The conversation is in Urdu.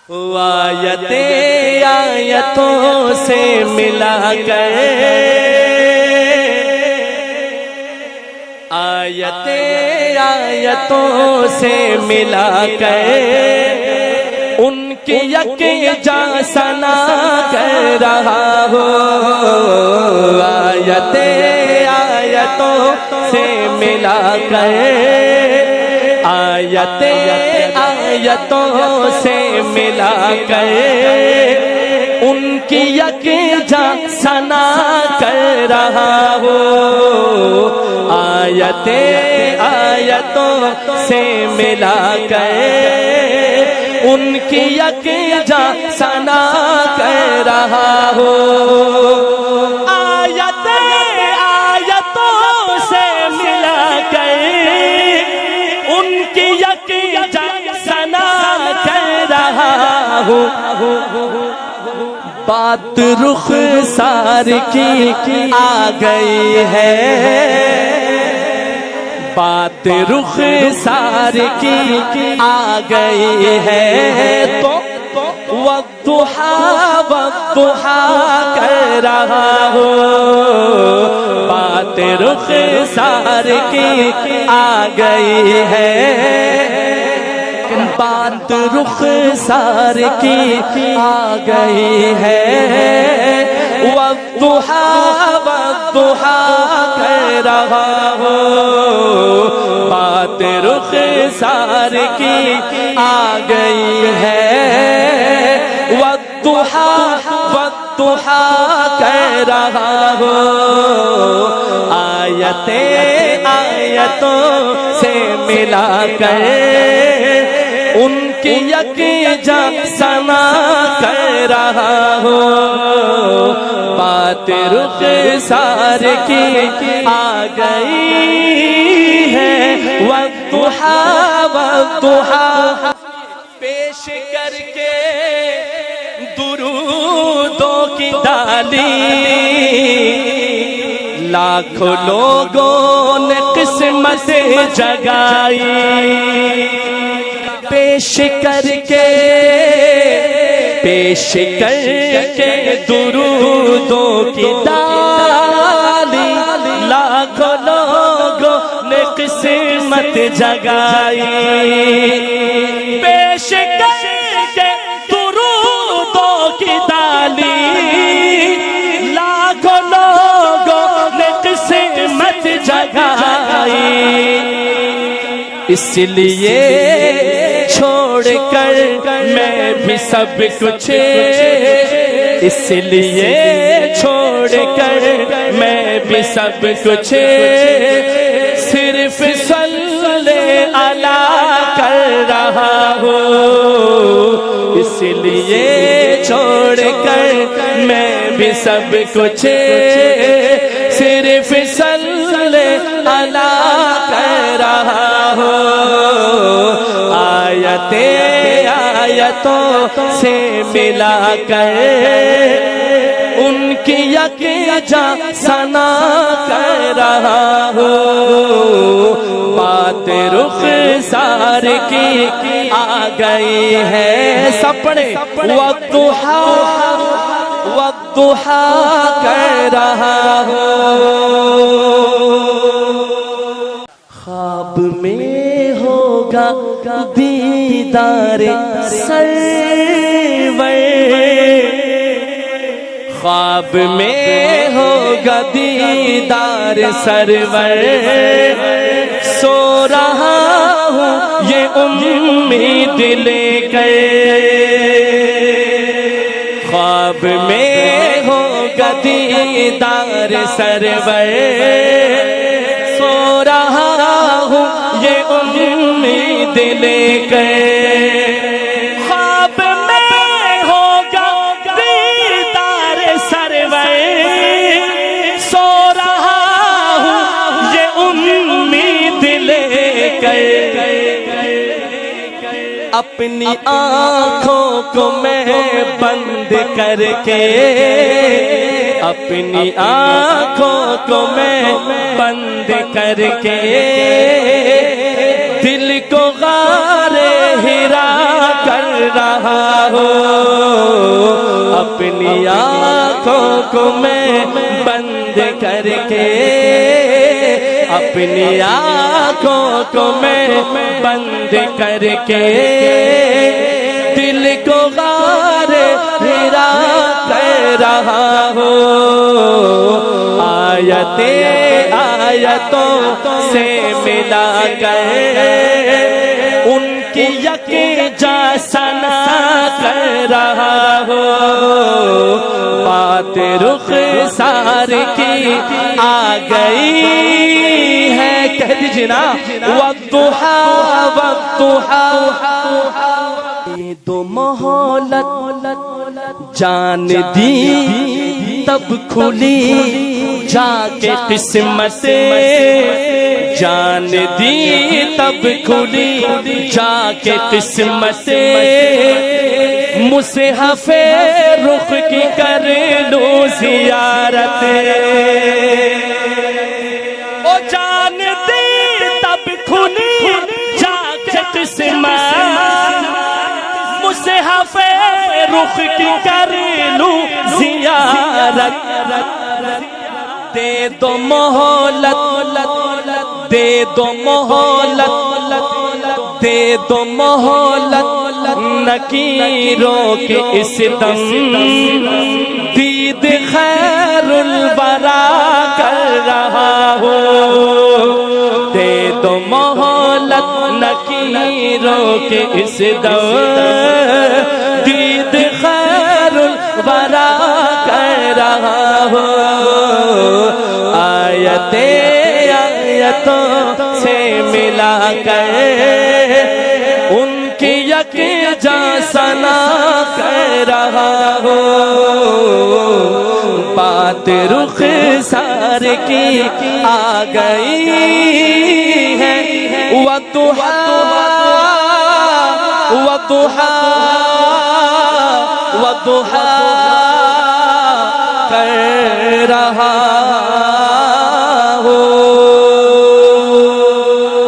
آیتیں آیتوں سے ملا کر، آیتیں آیتوں سے ملا کر ان کی یکجا ثنا کر رہا ہوں۔ آیتیں آیتوں سے ملا کر، آیتیں آیتوں سے ملا کر ان کی یکجا ثنا کر رہا ہوں۔ آیتیں آیتوں سے ملا کر ان کی یکجا ثنا کر رہا ہوں۔ آیتیں آیتوں سے ملا کر ان کی یکجا ثنا کر رہا ہوں۔ بات رخسار کی آ گئی ہے، بات رخسار کی آ گئی ہے، تو والضحیٰ والضحیٰ کر رہا ہوں۔ بات رخسار کی آ گئی ہے، بات رخسار کی آ گئی ہے، والضحیٰ والضحیٰ کر رہا ہوں۔ بات رخسار کی آ گئی ہے، والضحیٰ والضحیٰ کر رہا ہوں۔ آیتیں آیتوں سے ملا کر ان کی یکجا ثنا کر رہا ہوں۔ بات رخسار کی آ گئی ہے، والضحیٰ والضحیٰ پیش کر کے درودوں کی ڈالی، لاکھوں لوگوں نے قسمت جگائی۔ پیش کر کے درودوں کی ڈالی، لاکھوں لوگوں نے قسمت جگائی۔ پیش کر کے درودوں کی ڈالی، لاکھوں لوگوں نے قسمت جگائی۔ اس لیے چھوڑ کر میں بھی سب کچھ، اس لیے چھوڑ کر میں بھی سب کچھ، صرف صلی علیہ کر رہا ہوں۔ اس لیے چھوڑ کر میں بھی سب کچھ، صرف صلی علیہ کر رہا ہوں۔ آیتیں آیتوں سے ملا کر ان کی یکجا ثنا کر رہا ہوں۔ بات رخسار کی آ گئی ہے، سپنے والضحیٰ والضحیٰ کر رہا ہوں۔ خواب میں ہوگا دیدار سرور، خواب میں ہوگا دیدار سرور، سو رہا ہوں یہ امید لے کر، خواب میں ہوگا دیدار سرور، سو رہا ہوں یہ امید لے کر، خواب میں ہوگا دیدار سرور، سو رہا ہوں یہ امید لے کر، اپنی آنکھوں کو میں بند کر کے، اپنی آنکھوں کو میں بند کر کے، دل کو غار ہرا کر رہا ہوں، اپنی آنکھوں کو میں بند کر کے، اپنی آنکھوں کو میں بند کر کے دل کو غار ہرا کر رہا ہوں، آیتوں سے ملا کر ان کی یکجا ثنا کر رہا ہوں، بات رخسار کی آ گئی ہے، کہہ دیجئے نا والضحا والضحا، دو مہلت جان دی تب کھلی جا کے قسمت، جان دی تب کھلی جا کے قسمت، مصحف رخ کی کر لوں زیارت، او جان دی تب کھلی جا کے قسمت، مصحف رخ کی کر لوں زیارت، دے دو مہلت، دے دو مہلت، دے دو مہلت، نکیروں کے اس دم دید خیر الورا کر رہا ہوں، دے دو مہلت نکیروں کے اس دم دید خیر الورا کر رہا ہوں، آیتوں سے ملا کر ان کی یکجا ثنا کر رہا ہوں، بات رخسار کی آ گئی ہے، والضحا والضحا والضحا کر